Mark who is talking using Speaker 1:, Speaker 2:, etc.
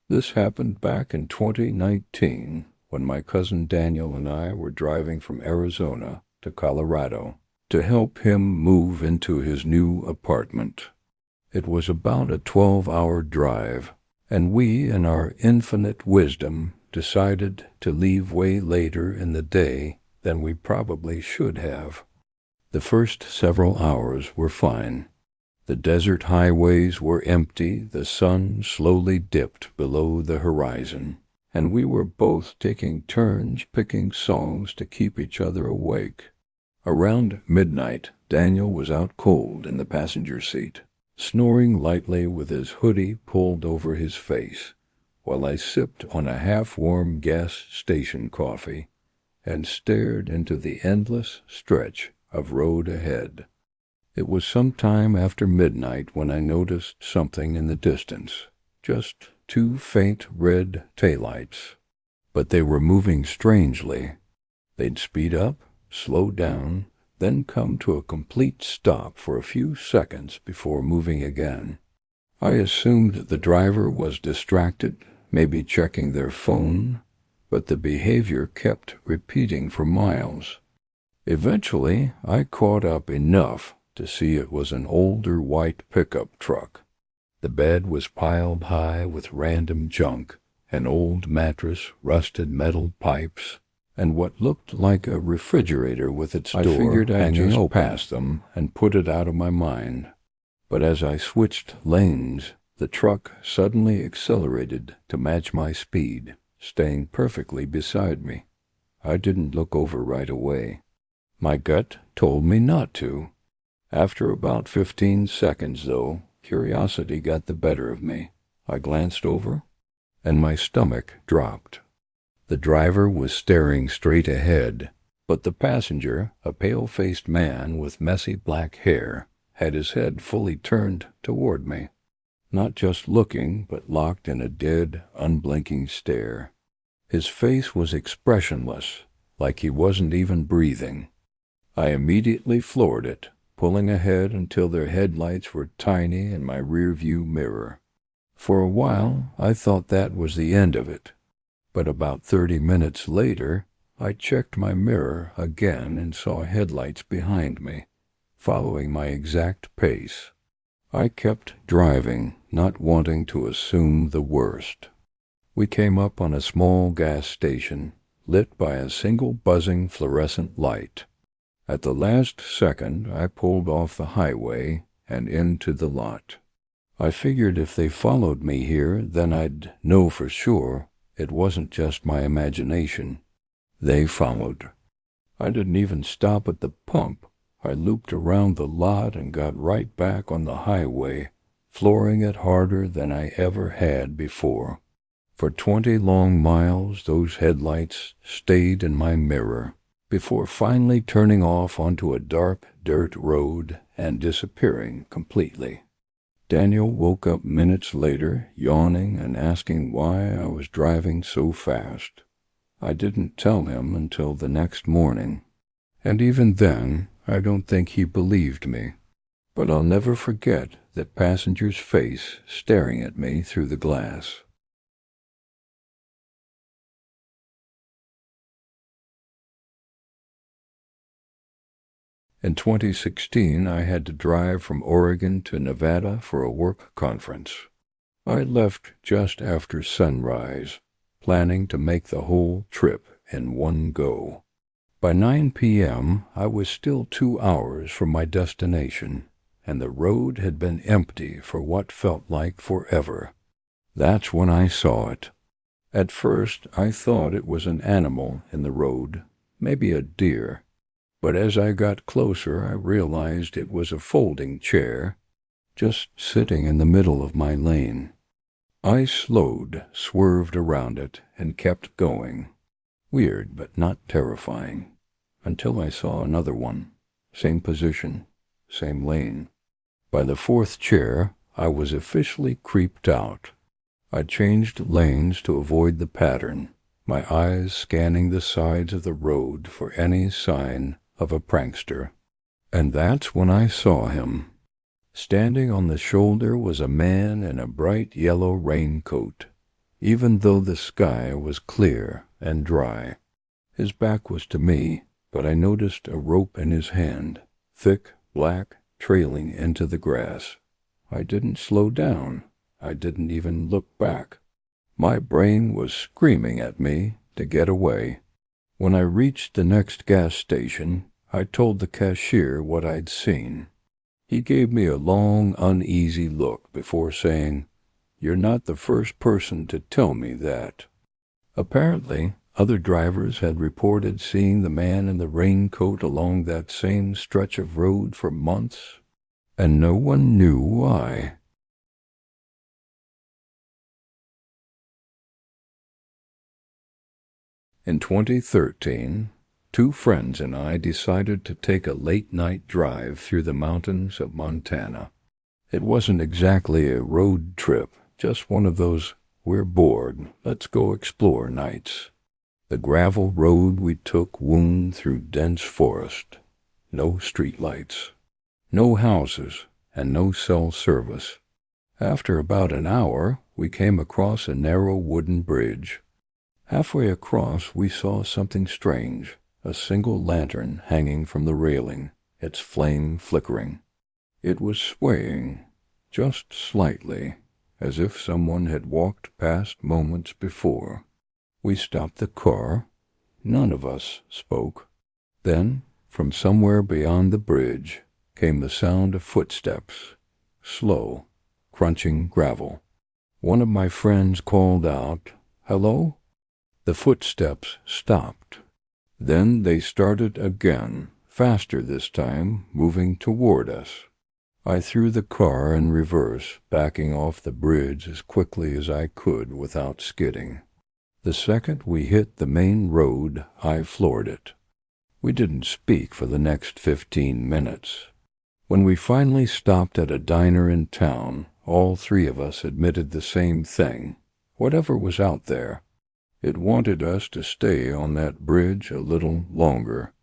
Speaker 1: This happened back in 2019 when my cousin Daniel and I were driving from Arizona to Colorado to help him move into his new apartment. It was about a 12-hour drive, and we, in our infinite wisdom, decided to leave way later in the day than we probably should have. The first several hours were fine. The desert highways were empty, the sun slowly dipped below the horizon, and we were both taking turns picking songs to keep each other awake. Around midnight, Daniel was out cold in the passenger seat, snoring lightly with his hoodie pulled over his face, while I sipped on a half-warm gas station coffee and stared into the endless stretch of road ahead. It was some time after midnight when I noticed something in the distance, just two faint red taillights. But they were moving strangely. They'd speed up, slow down, then come to a complete stop for a few seconds before moving again. I assumed the driver was distracted, maybe checking their phone, but the behavior kept repeating for miles. Eventually, I caught up enough to see it was an older white pickup truck. The bed was piled high with random junk, an old mattress, rusted metal pipes, and what looked like a refrigerator with its door hanging open. Past them and put it out of my mind. But as I switched lanes, the truck suddenly accelerated to match my speed, staying perfectly beside me. I didn't look over right away. My gut told me not to. After about 15 seconds, though, curiosity got the better of me. I glanced over, and my stomach dropped. The driver was staring straight ahead, but the passenger, a pale-faced man with messy black hair, had his head fully turned toward me, not just looking, but locked in a dead, unblinking stare. His face was expressionless, like he wasn't even breathing. I immediately floored it, pulling ahead until their headlights were tiny in my rear-view mirror. For a while, I thought that was the end of it. But about 30 minutes later, I checked my mirror again and saw headlights behind me, following my exact pace. I kept driving, not wanting to assume the worst. We came up on a small gas station, lit by a single buzzing fluorescent light. At the last second, I pulled off the highway and into the lot. I figured if they followed me here, then I'd know for sure it wasn't just my imagination. They followed. I didn't even stop at the pump. I looped around the lot and got right back on the highway, flooring it harder than I ever had before. For 20 long miles, those headlights stayed in my mirror, before finally turning off onto a dark dirt road and disappearing completely. Daniel woke up minutes later, yawning and asking why I was driving so fast. I didn't tell him until the next morning, and even then, I don't think he believed me. But I'll never forget that passenger's face staring at me through the glass. In 2016, I had to drive from Oregon to Nevada for a work conference. I left just after sunrise, planning to make the whole trip in one go. By 9 p.m., I was still 2 hours from my destination, and the road had been empty for what felt like forever. That's when I saw it. At first, I thought it was an animal in the road, maybe a deer. But as I got closer, I realized it was a folding chair, just sitting in the middle of my lane. I slowed, swerved around it, and kept going. Weird, but not terrifying, until I saw another one. Same position, same lane. By the fourth chair, I was officially creeped out. I changed lanes to avoid the pattern, my eyes scanning the sides of the road for any sign of a prankster. And that's when I saw him. Standing on the shoulder was a man in a bright yellow raincoat. even though the sky was clear and dry. His back was to me, but I noticed a rope in his hand, thick, black, trailing into the grass. I didn't slow down. I didn't even look back. My brain was screaming at me to get away. When I reached the next gas station, I told the cashier what I'd seen. He gave me a long, uneasy look before saying, "You're not the first person to tell me that." Apparently, other drivers had reported seeing the man in the raincoat along that same stretch of road for months, and no one knew why. In 2013, two friends and I decided to take a late-night drive through the mountains of Montana. It wasn't exactly a road trip, just one of those "we're bored, let's go explore" nights. The gravel road we took wound through dense forest. No streetlights, no houses, and no cell service. After about an hour, we came across a narrow wooden bridge. Halfway across, we saw something strange, a single lantern hanging from the railing, its flame flickering. It was swaying, just slightly, as if someone had walked past moments before. We stopped the car. None of us spoke. Then, from somewhere beyond the bridge, came the sound of footsteps, slow, crunching gravel. One of my friends called out, "Hello?" The footsteps stopped. Then they started again, faster this time, moving toward us. I threw the car in reverse, backing off the bridge as quickly as I could without skidding. The second we hit the main road, I floored it. We didn't speak for the next 15 minutes. When we finally stopped at a diner in town, all three of us admitted the same thing. Whatever was out there, it wanted us to stay on that bridge a little longer.